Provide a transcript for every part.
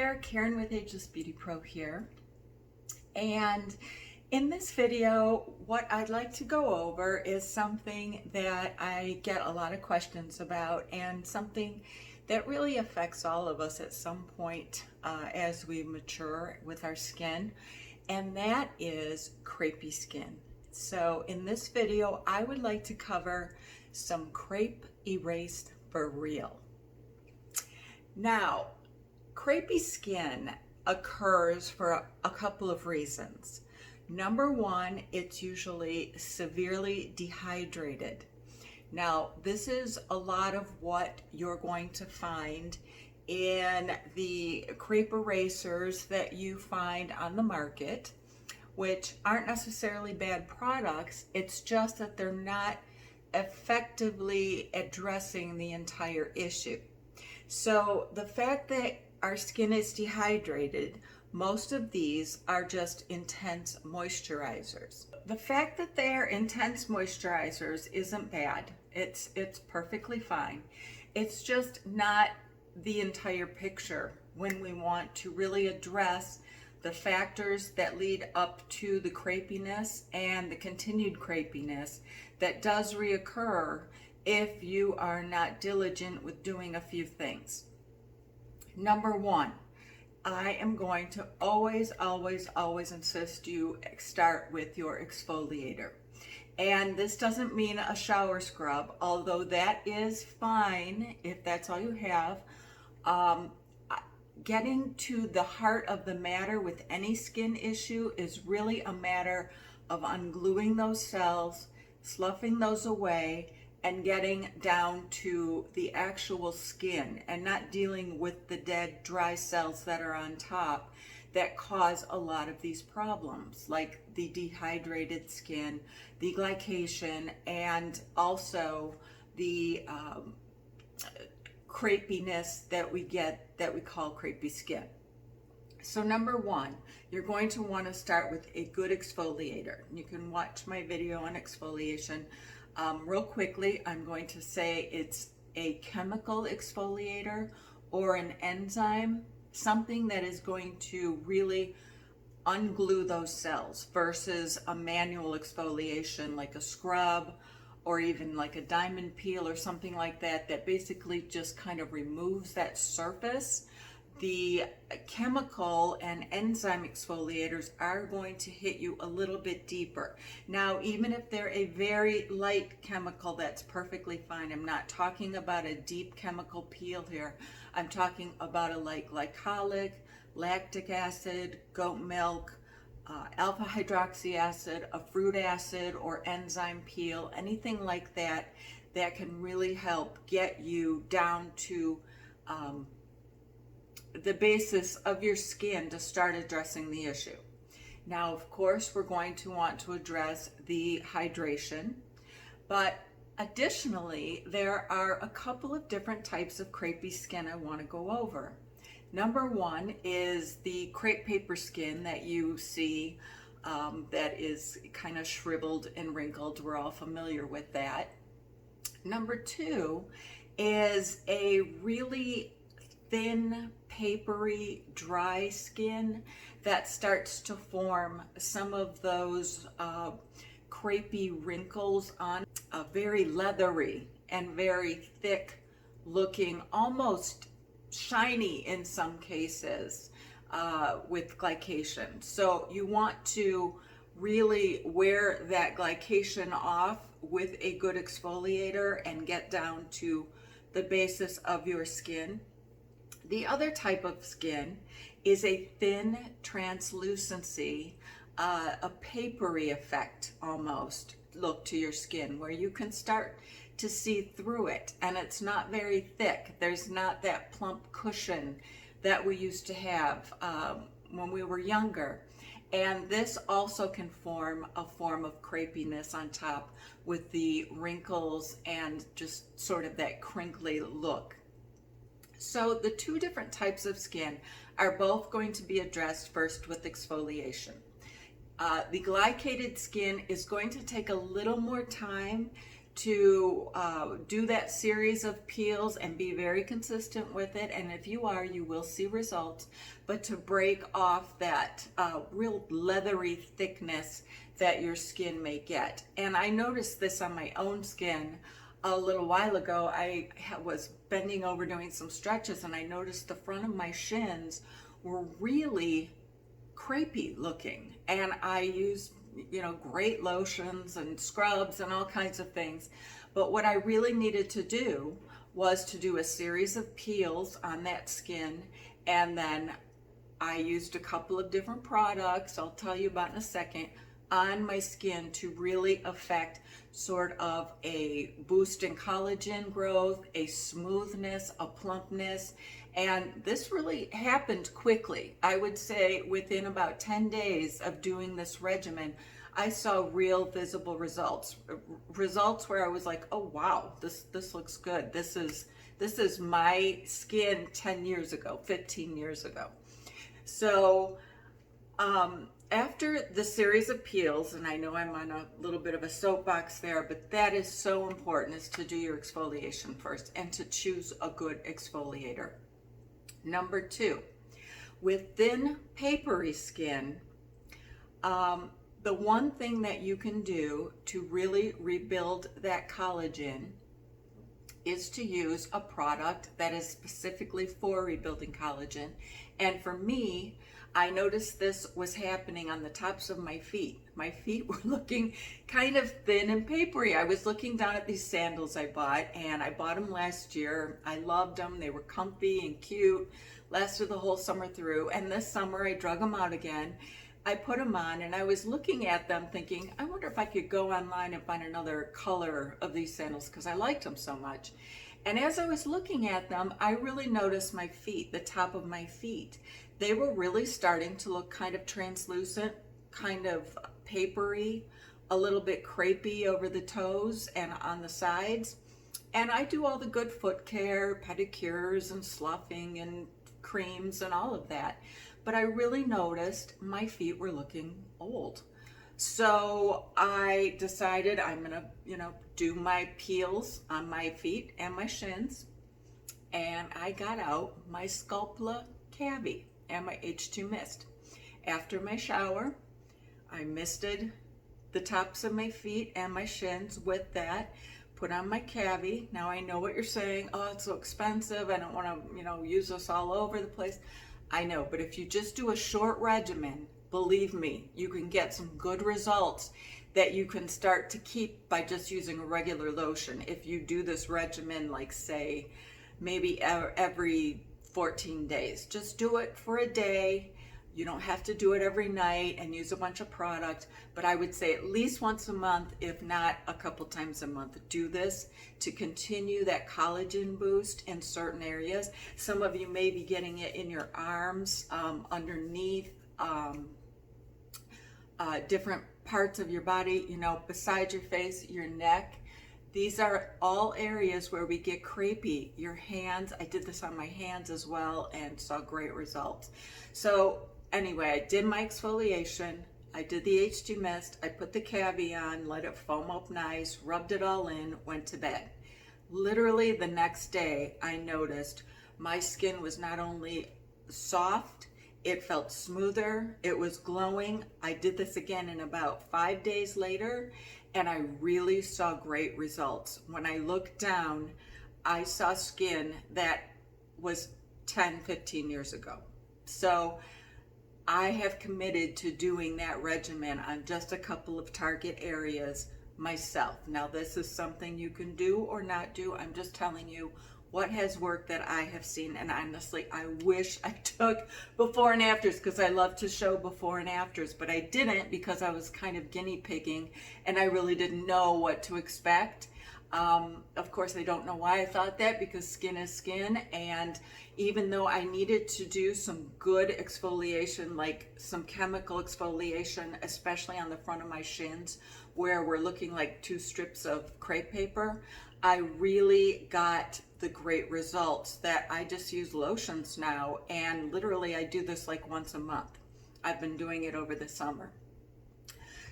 there, Karen with Ageless Beauty Pro here. And in this video, what I'd like to go over is something that I get a lot of questions about and something that really affects all of us at some point as we mature with our skin, and that is crepey skin. So in this video, I would like to cover some crepe erased for real. Now, crepey skin occurs for a couple of reasons. Number one, it's usually severely dehydrated. Now, this is a lot of what you're going to find in the crepe erasers that you find on the market, which aren't necessarily bad products. It's just that they're not effectively addressing the entire issue. So the fact that our skin is dehydrated, most of these are just intense moisturizers. The fact that they are intense moisturizers isn't bad. It's perfectly fine. It's just not the entire picture when we want to really address the factors that lead up to the crepiness and the continued crepiness that does reoccur if you are not diligent with doing a few things. Number one, I am going to always insist you start with your exfoliator. And this doesn't mean a shower scrub, although that is fine if that's all you have. Getting to the heart of the matter with any skin issue is really a matter of ungluing those cells, sloughing those away, and getting down to the actual skin and not dealing with the dead dry cells that are on top that cause a lot of these problems, like the dehydrated skin, the glycation, and also the crepiness that we get that we call crepey skin. So number one, you're going to want to start with a good exfoliator. You can watch my video on exfoliation. Real quickly, I'm going to say it's a chemical exfoliator or an enzyme, something that is going to really unglue those cells versus a manual exfoliation like a scrub or even like a diamond peel or something like that, that basically just kind of removes that surface. The chemical and enzyme exfoliators are going to hit you a little bit deeper. Now, even if they're a very light chemical, that's perfectly fine. I'm not talking about a deep chemical peel here. I'm talking about a light glycolic, lactic acid, goat milk, alpha hydroxy acid, a fruit acid, or enzyme peel, anything like that, that can really help get you down to the basis of your skin to start addressing the issue. Now, of course, we're going to want to address the hydration, but additionally, there are a couple of different types of crepey skin I want to go over. Number one is the crepe paper skin that you see that is kind of shriveled and wrinkled. We're all familiar with that. Number two is a really thin, papery, dry skin that starts to form some of those crepey wrinkles on a very leathery and very thick looking, almost shiny in some cases with glycation. So you want to really wear that glycation off with a good exfoliator and get down to the basis of your skin. The other type of skin is a thin translucency, a papery effect almost look to your skin, where you can start to see through it, and it's not very thick. There's not that plump cushion that we used to have when we were younger. And this also can form a form of crepiness on top with the wrinkles and just sort of that crinkly look. So the two different types of skin are both going to be addressed first with exfoliation. The glycated skin is going to take a little more time to do that series of peels and be very consistent with it. And if you are, you will see results. But to break off that real leathery thickness that your skin may get. And I noticed this on my own skin a little while ago. I was bending over doing some stretches, and I noticed the front of my shins were really crepey looking. And I used, you know, great lotions and scrubs and all kinds of things. But what I really needed to do was to do a series of peels on that skin, and then I used a couple of different products I'll tell you about in a second on my skin to really affect sort of a boost in collagen growth, a smoothness, a plumpness. And this really happened quickly. I would say within about 10 days of doing this regimen, I saw real visible results. Results where I was like, oh wow, this looks good. This is my skin 10 years ago, 15 years ago. So after the series of peels, and I know I'm on a little bit of a soapbox there, but that is so important, is to do your exfoliation first and to choose a good exfoliator. Number 2, with thin, papery skin, the one thing that you can do to really rebuild that collagen is to use a product that is specifically for rebuilding collagen. And for me, I noticed this was happening on the tops of my feet. My feet were looking kind of thin and papery. I was looking down at these sandals I bought, and I bought them last year. I loved them. They were comfy and cute, lasted the whole summer through. And this summer I drug them out again. I put them on, and I was looking at them thinking, I wonder if I could go online and find another color of these sandals, because I liked them so much. And as I was looking at them, I really noticed my feet, the top of my feet. They were really starting to look kind of translucent, kind of papery, a little bit crepey over the toes and on the sides. And I do all the good foot care, pedicures and sloughing and creams and all of that. But I really noticed my feet were looking old. So I decided I'm gonna, do my peels on my feet and my shins. And I got out my Sculptra Cavi and my H2 Mist. After my shower, I misted the tops of my feet and my shins with that, put on my Cavi. Now I know what you're saying, oh, it's so expensive, I don't wanna, use this all over the place. I know, but if you just do a short regimen, believe me, you can get some good results that you can start to keep by just using a regular lotion. If you do this regimen, like say, maybe every 14 days, just do it for a day. You don't have to do it every night and use a bunch of product, but I would say at least once a month, if not a couple times a month. Do this to continue that collagen boost in certain areas. Some of you may be getting it in your arms, underneath, different parts of your body, beside your face, your neck. These are all areas where we get crepey. Your hands, I did this on my hands as well and saw great results. So anyway, I did my exfoliation, I did the H2 Mist, I put the Cavi on, let it foam up nice, rubbed it all in, went to bed. Literally the next day, I noticed my skin was not only soft, it felt smoother, it was glowing. I did this again in about 5 days later, and I really saw great results. When I looked down, I saw skin that was 10, 15 years ago. So I have committed to doing that regimen on just a couple of target areas myself. Now, this is something you can do or not do. I'm just telling you what has worked that I have seen. And honestly, I wish I took before and afters, because I love to show before and afters, but I didn't because I was kind of guinea pigging and I really didn't know what to expect. Of course, I don't know why I thought that, because skin is skin. And even though I needed to do some good exfoliation, like some chemical exfoliation, especially on the front of my shins, where we're looking like 2 strips of crepe paper, I really got the great results that I just use lotions now. And literally I do this like once a month. I've been doing it over the summer.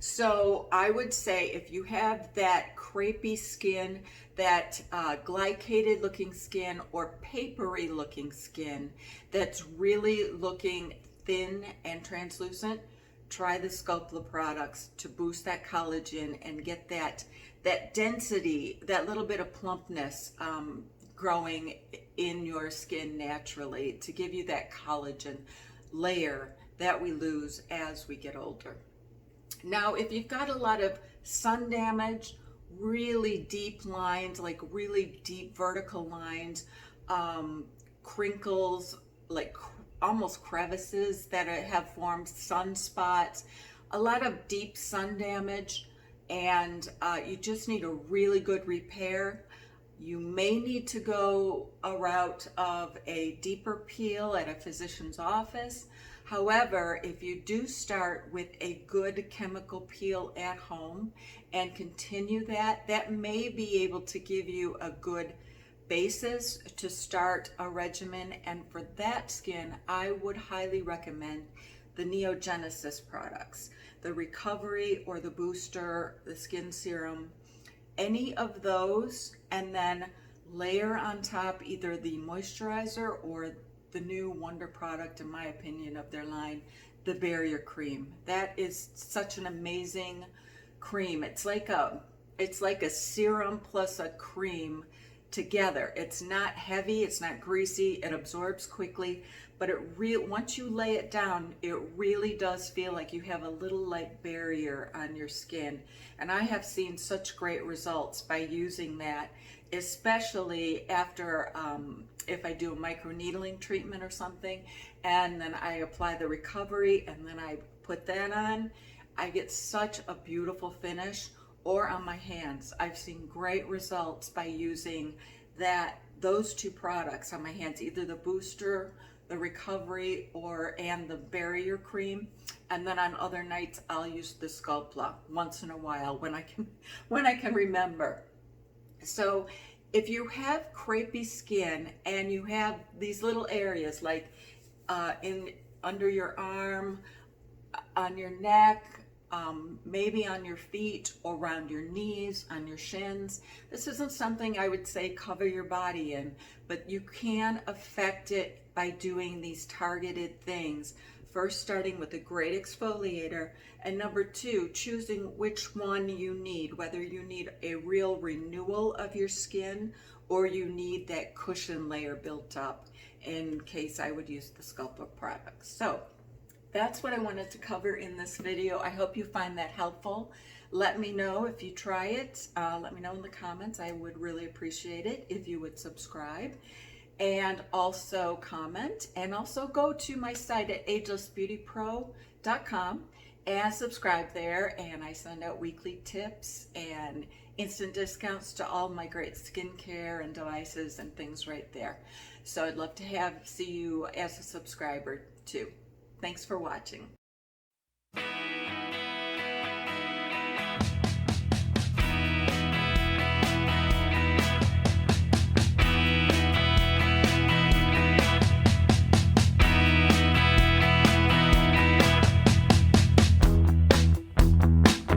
So I would say if you have that crepey skin, that glycated looking skin or papery looking skin that's really looking thin and translucent, try the Sculptra products to boost that collagen and get that density, that little bit of plumpness growing in your skin naturally to give you that collagen layer that we lose as we get older. Now, if you've got a lot of sun damage, really deep lines, like really deep vertical lines, crinkles, like almost crevices that have formed, sunspots, a lot of deep sun damage, and you just need a really good repair, you may need to go a route of a deeper peel at a physician's office. However, if you do start with a good chemical peel at home and continue that, that may be able to give you a good basis to start a regimen. And for that skin, I would highly recommend the Neogenesis products, the recovery or the booster, the skin serum, any of those, and then layer on top either the moisturizer or the new wonder product, in my opinion, of their line, the barrier cream. That is such an amazing cream. It's like a serum plus a cream together. It's not heavy, it's not greasy, it absorbs quickly, but once you lay it down, it really does feel like you have a little light barrier on your skin. And I have seen such great results by using that, especially after if I do a microneedling treatment or something, and then I apply the recovery and then I put that on, I get such a beautiful finish. Or on my hands, I've seen great results by using those two products on my hands, either the booster, the recovery, and the barrier cream. And then on other nights, I'll use the Sculptra once in a while when I can remember. So if you have crepey skin and you have these little areas like under your arm, on your neck, maybe on your feet or around your knees, on your shins. This isn't something I would say cover your body in, but you can affect it by doing these targeted things. First, starting with a great exfoliator, and number two, choosing which one you need, whether you need a real renewal of your skin or you need that cushion layer built up. In case, I would use the Sculptra products. So that's what I wanted to cover in this video. I hope you find that helpful. Let me know if you try it. Let me know in the comments. I would really appreciate it if you would subscribe and also comment, and also go to my site at agelessbeautypro.com and subscribe there, and I send out weekly tips and instant discounts to all my great skincare and devices and things right there. So I'd love to see you as a subscriber too. Thanks for watching.